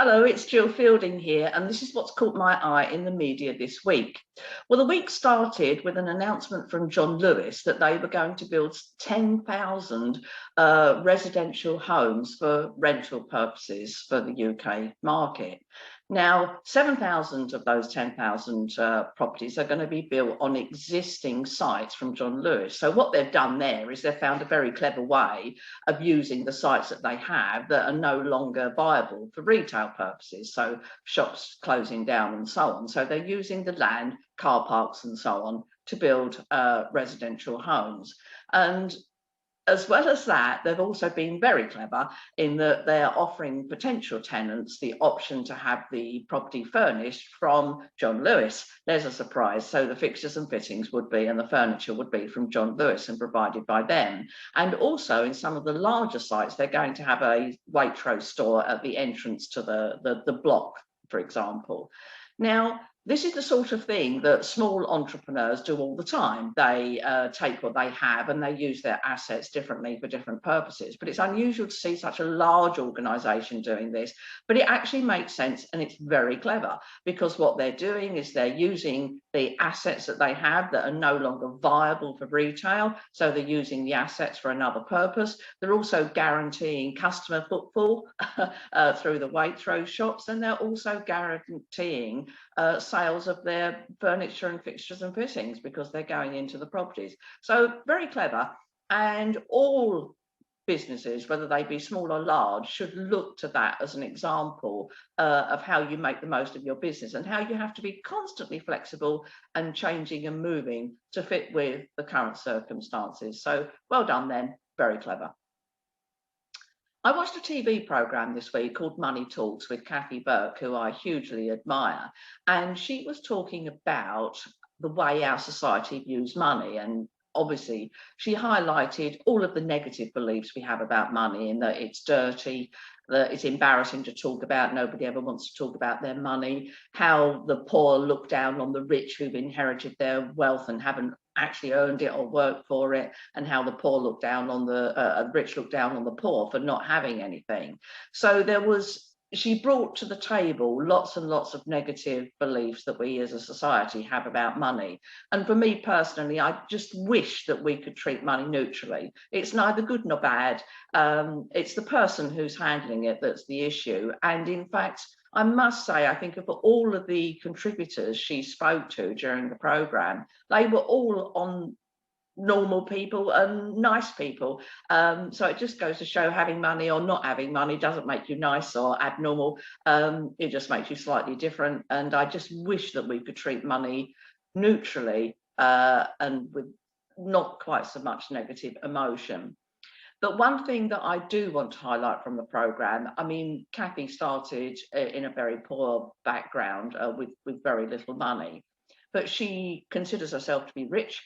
Hello, it's Gill Fielding here, and this is what's caught my eye in the media this week. Well, the week started with an announcement from John Lewis that they were going to build 10,000 residential homes for rental purposes for the UK market. Now, 7,000 of those 10,000 properties are going to be built on existing sites from John Lewis. So what they've done there is they've found a very clever way of using the sites that they have that are no longer viable for retail purposes, so shops closing down and so on. So they're using the land, car parks and so on to build residential homes. And as well as that, they've also been very clever in that they're offering potential tenants the option to have the property furnished from John Lewis. There's a surprise. So the fixtures and fittings would be, and the furniture would be from John Lewis and provided by them. And also in some of the larger sites, they're going to have a Waitrose store at the entrance to the block, for example. Now, this is the sort of thing that small entrepreneurs do all the time. They take what they have and they use their assets differently for different purposes. But it's unusual to see such a large organisation doing this. But it actually makes sense and it's very clever, because what they're doing is they're using the assets that they have that are no longer viable for retail. So they're using the assets for another purpose. They're also guaranteeing customer footfall through the Waitrose shops, and they're also guaranteeing sales of their furniture and fixtures and fittings because they're going into the properties. So very clever, and all businesses, whether they be small or large, should look to that as an example of how you make the most of your business and how you have to be constantly flexible and changing and moving to fit with the current circumstances. So well done then, very clever. I watched a TV programme this week called Money Talks with Kathy Burke, who I hugely admire, and she was talking about the way our society views money. And obviously she highlighted all of the negative beliefs we have about money, in that it's dirty, that it's embarrassing to talk about, nobody ever wants to talk about their money, how the poor look down on the rich who've inherited their wealth and haven't actually earned it or worked for it, and how the poor look down on the rich look down on the poor for not having anything. So she brought to the table lots and lots of negative beliefs that we as a society have about money. And for me personally, I just wish that we could treat money neutrally. It's neither good nor bad. It's the person who's handling it that's the issue. And in fact, I must say, I think of all of the contributors she spoke to during the programme, they were all on normal people and nice people. So it just goes to show having money or not having money doesn't make you nice or abnormal. It just makes you slightly different. And I just wish that we could treat money neutrally and with not quite so much negative emotion. But one thing that I do want to highlight from the programme, I mean, Kathy started in a very poor background with very little money, but she considers herself to be rich.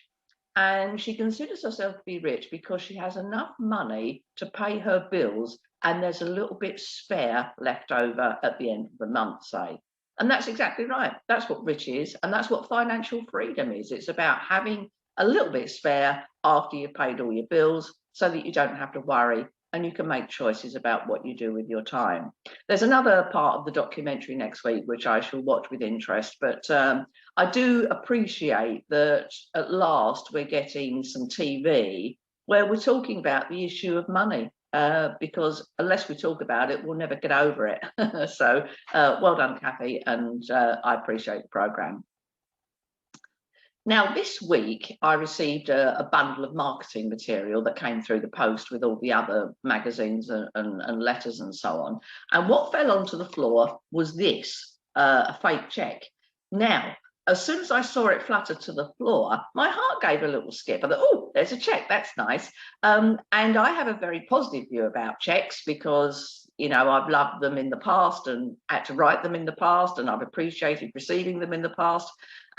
And she considers herself to be rich because she has enough money to pay her bills, and there's a little bit spare left over at the end of the month, say. And that's exactly right. That's what rich is, and that's what financial freedom is. It's about having a little bit spare after you've paid all your bills, so that you don't have to worry and you can make choices about what you do with your time. There's another part of the documentary next week which I shall watch with interest, but I do appreciate that at last we're getting some TV where we're talking about the issue of money, because unless we talk about it, we'll never get over it. So well done, Kathy, and I appreciate the programme. Now, this week, I received a bundle of marketing material that came through the post with all the other magazines and letters and so on. And what fell onto the floor was this, a fake cheque. Now, as soon as I saw it flutter to the floor, my heart gave a little skip. I thought, oh, there's a cheque, that's nice. And I have a very positive view about cheques because, you know, I've loved them in the past and had to write them in the past, and I've appreciated receiving them in the past.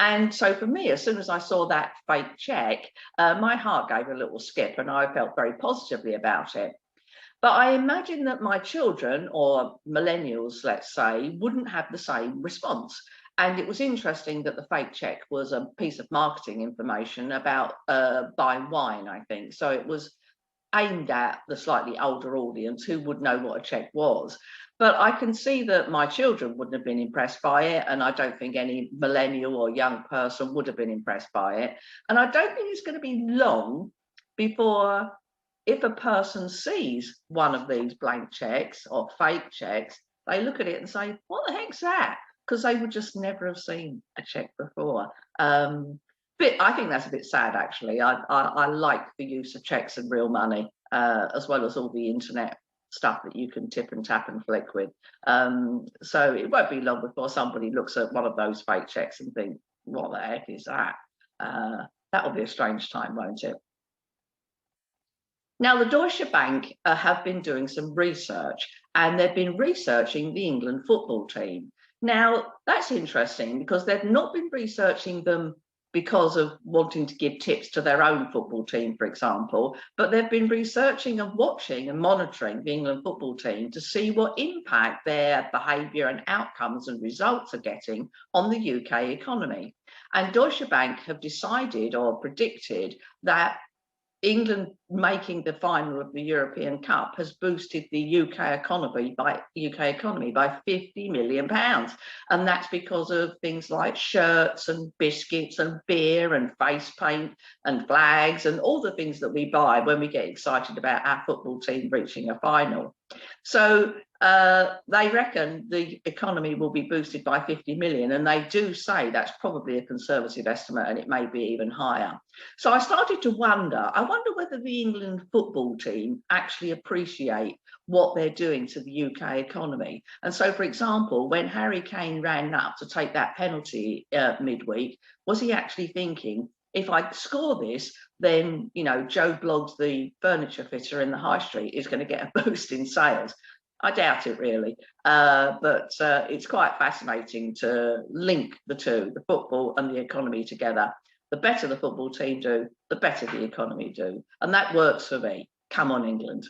And so for me, as soon as I saw that fake cheque, my heart gave a little skip and I felt very positively about it. But I imagine that my children, or millennials, let's say, wouldn't have the same response. And it was interesting that the fake cheque was a piece of marketing information about buying wine, I think. So it was aimed at the slightly older audience who would know what a cheque was. But I can see that my children wouldn't have been impressed by it, and I don't think any millennial or young person would have been impressed by it. And I don't think it's going to be long before, if a person sees one of these blank checks or fake checks, they look at it and say, what the heck's that? Because they would just never have seen a check before. But I think that's a bit sad, actually. I like the use of checks and real money, as well as all the internet stuff that you can tip and tap and flick with. So it won't be long before somebody looks at one of those fake checks and think, what the heck is that? That'll be a strange time, won't it? Now, the Deutsche Bank have been doing some research, and they've been researching the England football team. Now, that's interesting because they've not been researching them because of wanting to give tips to their own football team, for example, but they've been researching and watching and monitoring the England football team to see what impact their behaviour and outcomes and results are getting on the UK economy. And Deutsche Bank have decided or predicted that England making the final of the European Cup has boosted the UK economy by £50 million, and that's because of things like shirts and biscuits and beer and face paint and flags and all the things that we buy when we get excited about our football team reaching a final. So they reckon the economy will be boosted by 50 million, and they do say that's probably a conservative estimate, and it may be even higher. So I started to wonder, whether the England football team actually appreciate what they're doing to the UK economy. And so, for example, when Harry Kane ran up to take that penalty midweek, was he actually thinking, if I score this, then, you know, Joe Bloggs, the furniture fitter in the high street, is going to get a boost in sales? I doubt it, really, but it's quite fascinating to link the two, the football and the economy, together. The better the football team do, the better the economy do, and that works for me. Come on, England.